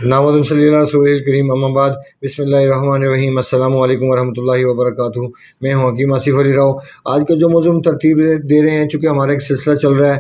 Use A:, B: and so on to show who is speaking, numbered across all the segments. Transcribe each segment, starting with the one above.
A: नामद सल्लल्लाहु अलैहि करीम अम्माबाद बिस्मिल्लाहिर्रहमानिर्रहीम अस्सलामु अलैकुम वरहमतुल्लाहि वबरकातुहू। मैं हूँ हकीम आसिफ अली राव। आज का जो मौजूद तरतीब दे रहे हैं, चूँकि हमारा एक सिलसिला चल रहा है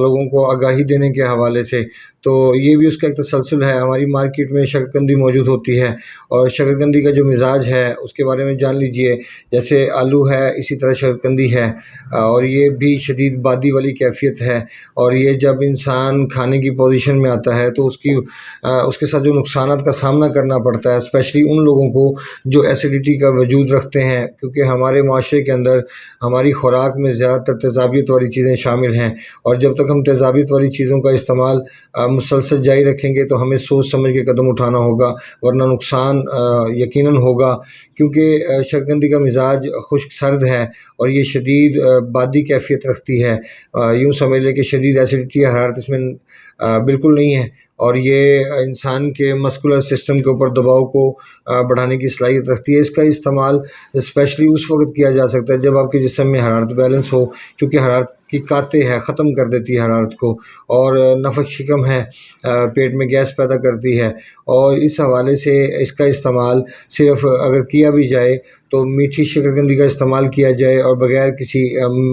A: लोगों को आगाही देने के हवाले से, तो ये भी उसका एक तसलसल है। हमारी मार्केट में शकरकंदी मौजूद होती है और शकरकंदी का जो मिजाज है उसके बारे में जान लीजिए। जैसे आलू है, इसी तरह शकरकंदी है और ये भी शदीद बादी वाली कैफियत है। और ये जब इंसान खाने की पोजीशन में आता है तो उसके साथ जो नुकसानात का सामना करना पड़ता है, स्पेशली उन लोगों को जो एसिडिटी का वजूद रखते हैं, क्योंकि हमारे माशरे के अंदर हमारी खुराक में ज़्यादातर तेज़ाबियत वाली चीज़ें शामिल हैं। और जब तक हम तेज़ाबियत वाली चीज़ों का इस्तेमाल मुसलसल जारी रखेंगे तो हमें सोच समझ के कदम उठाना होगा, वरना नुकसान यकीनन होगा। क्योंकि शकरकंदी का मिजाज खुश्क सर्द है और ये शदीद बादी कैफियत रखती है। यूँ समझ लें कि शदीद एसिडिटी हरारत इसमें बिल्कुल नहीं है और ये इंसान के मस्कुलर सिस्टम के ऊपर दबाव को बढ़ाने की सलाहियत रखती है। इसका इस्तेमाल स्पेशली उस वक्त किया जा सकता है जब आपके जिस्म में हरारत बैलेंस हो, क्योंकि हरारत की काते है, ख़त्म कर देती है हरारत को, और नफ़क शिकम है, पेट में गैस पैदा करती है। और इस हवाले से इसका इस्तेमाल सिर्फ़ अगर किया भी जाए तो मीठी शकरकंदी का इस्तेमाल किया जाए और बग़ैर किसी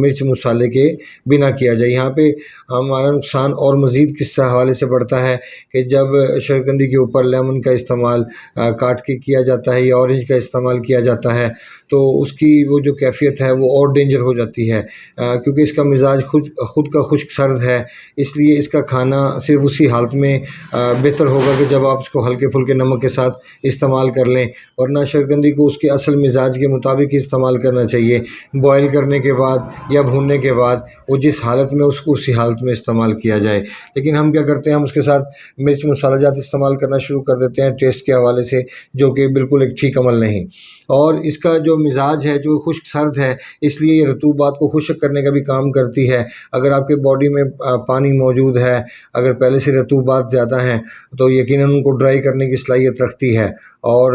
A: मिर्च मसाले के बिना किया जाए। यहाँ पे हमारा नुकसान और मज़ीद किस हवाले से बढ़ता है कि जब शकरकंदी के ऊपर लेमन का इस्तेमाल काट के किया जाता है या ऑरेंज का इस्तेमाल किया जाता है तो उसकी वो जो कैफियत है वो और डेंजर हो जाती है, क्योंकि इसका मिजाज खुद का खुश्क सर्द है। इसलिए इसका खाना सिर्फ उसी हालत में बेहतर होगा कि जब आप इसको हल्के फुल्के नमक के साथ इस्तेमाल कर लें, वरना शकरकंदी को उसके असल मिजाज के मुताबिक ही इस्तेमाल करना चाहिए। बॉयल करने के बाद या भूनने के बाद वो जिस हालत में उसको उसी हालत में इस्तेमाल किया जाए। लेकिन हम क्या करते हैं, हम उसके साथ मिर्च मसाला जात इस्तेमाल करना शुरू कर देते हैं टेस्ट के हवाले से, जो कि बिल्कुल एक ठीक अमल नहीं। और इसका जो मिजाज है जो खुश्क सर्द है, इसलिए ये रतूबात को खुश्क करने का भी काम करती है। अगर आपके बॉडी में पानी मौजूद है, अगर पहले से रतूबात ज़्यादा हैं तो यकीनन उनको ड्राई करने की सलाहियत रखती है और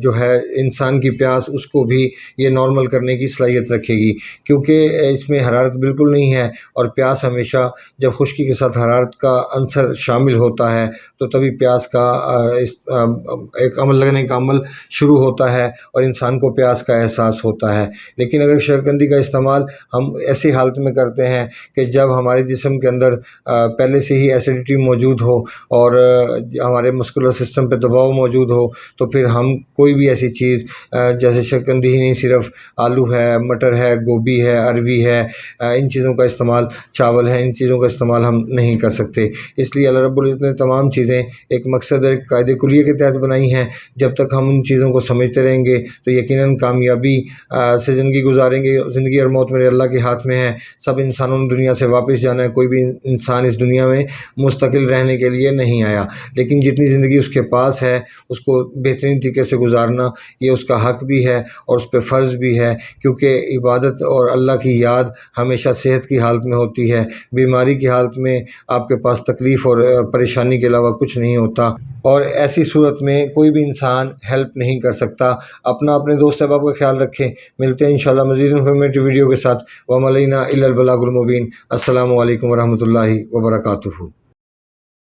A: जो है इंसान की प्यास उसको भी ये नॉर्मल करने की सलाहियत रखेगी, क्योंकि इसमें हरारत बिल्कुल नहीं है। और प्यास हमेशा जब खुश्की के साथ हरारत का अंसर शामिल होता है तो तभी प्यास का एक अमल लगने का अमल शुरू होता है और इंसान को प्यास का एहसास होता है। लेकिन अगर शकरकंदी का इस्तेमाल हम ऐसी हालत में करते हैं कि जब हमारे जिस्म के अंदर पहले से ही एसिडिटी मौजूद हो और हमारे मस्कुलर सिस्टम पे दबाव मौजूद हो, तो फिर हम कोई भी ऐसी चीज़ जैसे शकरकंदी ही नहीं, सिर्फ आलू है, मटर है, गोभी है, अरवी है, इन चीज़ों का इस्तेमाल, चावल है, इन चीज़ों का इस्तेमाल हम नहीं कर सकते। इसलिए अल्लाह रब्बुल इज़्ज़त ने तमाम चीज़ें एक मकसद एक कायदे कुलिये के तहत बनाई हैं। जब तक हम उन चीज़ों को समझते रहेंगे तो यकीनन कामयाबी से ज़िंदगी गुजारेंगे। ज़िंदगी और मौत मेरे अल्लाह के हाथ में है। सब इंसानों ने दुनिया से वापस जाना है, कोई भी इंसान इस दुनिया में मुस्तकिल रहने के लिए नहीं आया। लेकिन जितनी ज़िंदगी उसके पास है उसको बेहतरीन तरीके से गुजारना ये उसका हक़ भी है और उस पर फ़र्ज़ भी है, क्योंकि इबादत और अल्लाह की याद हमेशा सेहत की हालत में होती है। बीमारी की हालत में आपके पास तकलीफ़ और परेशानी के अलावा कुछ नहीं होता, और ऐसी सूरत में कोई भी इंसान हेल्प नहीं कर सकता। अपने दोस्त अहबाब का ख्याल रखें। मिलते हैं इंशाअल्लाह मज़ीद इन्फॉर्मेटिव वीडियो के साथ। व मा अलैना इल्लल बलागुल मुबीन। अस्सलामु अलैकुम व रहमतुल्लाहि व बरकातुहू।